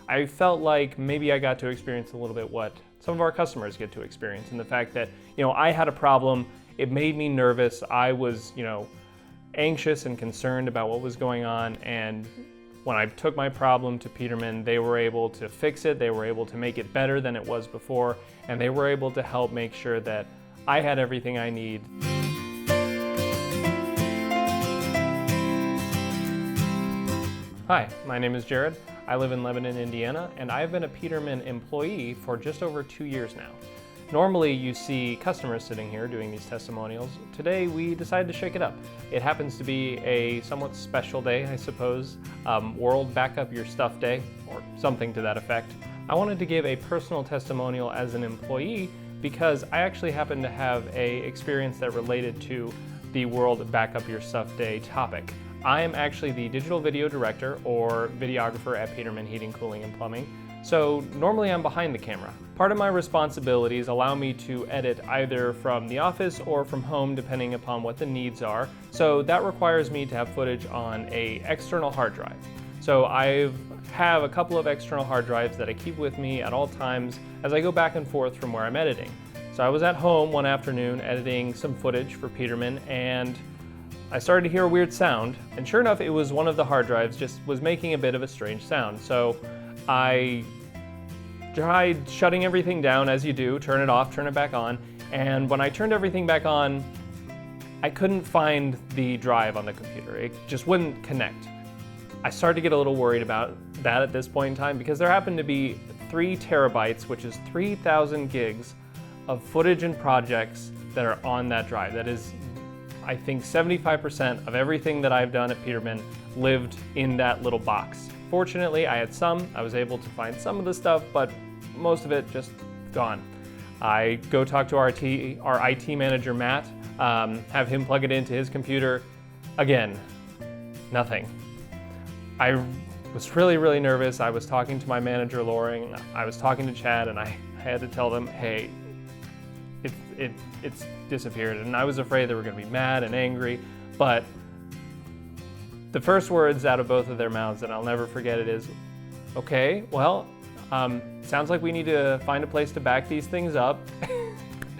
I felt like maybe I got to experience a little bit what some of our customers get to experience, and the fact that, I had a problem, it made me nervous. I was, anxious and concerned about what was going on, and when I took my problem to Peterman, they were able to fix it, they were able to make it better than it was before, and they were able to help make sure that I had everything I need. Hi, my name is Jared. I live in Lebanon, Indiana, and I've been a Peterman employee for just over 2 years now. Normally you see customers sitting here doing these testimonials. Today we decided to shake it up. It happens to be a somewhat special day, I suppose, World Back Up Your Stuff Day, or something to that effect. I wanted to give a personal testimonial as an employee because I actually happen to have an experience that related to the World Back Up Your Stuff Day topic. I am actually the digital video director or videographer at Peterman Heating, Cooling, and Plumbing. So normally I'm behind the camera. Part of my responsibilities allow me to edit either from the office or from home depending upon what the needs are. So that requires me to have footage on an external hard drive. So I have a couple of external hard drives that I keep with me at all times as I go back and forth from where I'm editing. So I was at home one afternoon editing some footage for Peterman, and I started to hear a weird sound, and sure enough, it was one of the hard drives just was making a bit of a strange sound. So I tried shutting everything down, as you do, turn it off, turn it back on, and when I turned everything back on, I couldn't find the drive on the computer. It just wouldn't connect. I started to get a little worried about that at this point in time because there happened to be 3 terabytes, which is 3,000 gigs of footage and projects that are on that drive. That is, I think 75% of everything that I've done at Peterman lived in that little box. Fortunately, I had some. I was able to find some of the stuff, but most of it just gone. I go talk to our IT manager, Matt, have him plug it into his computer. Again, nothing. I was really, really nervous. I was talking to my manager, Loring. I was talking to Chad, and I had to tell them, hey, it's disappeared. And I was afraid they were going to be mad and angry, but the first words out of both of their mouths, and I'll never forget it, is, okay, well, sounds like we need to find a place to back these things up.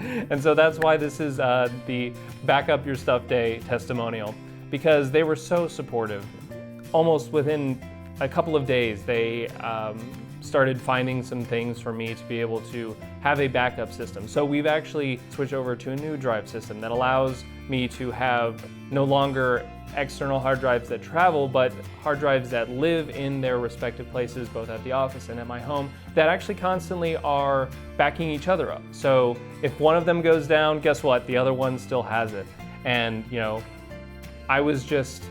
And so that's why this is the Back Up Your Stuff Day testimonial, because they were so supportive. Almost within a couple of days, they started finding some things for me to be able to have a backup system. So we've actually switched over to a new drive system that allows me to have no longer external hard drives that travel, but hard drives that live in their respective places, both at the office and at my home, that actually constantly are backing each other up. So if one of them goes down, guess what? The other one still has it. And I was just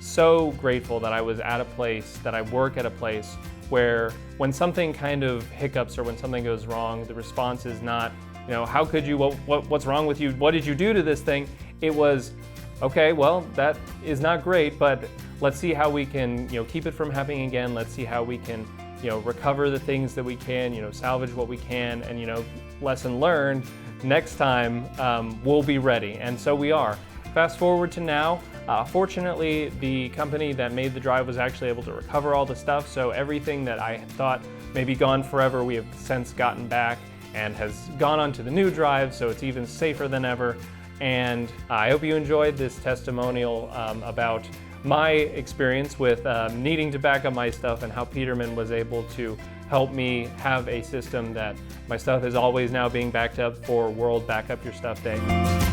so grateful that I was at a place, that I work at a place where when something kind of hiccups or when something goes wrong, the response is not, how could you, what's wrong with you? What did you do to this thing? It was, okay, well, that is not great, but let's see how we can, keep it from happening again. Let's see how we can, recover the things that we can, salvage what we can, and, lesson learned, next time we'll be ready. And so we are. Fast forward to now. Fortunately, the company that made the drive was actually able to recover all the stuff, so everything that I thought may be gone forever, we have since gotten back and has gone onto the new drive, so it's even safer than ever. And I hope you enjoyed this testimonial about my experience with needing to back up my stuff and how Peterman was able to help me have a system that my stuff is always now being backed up for World Back Up Your Stuff Day.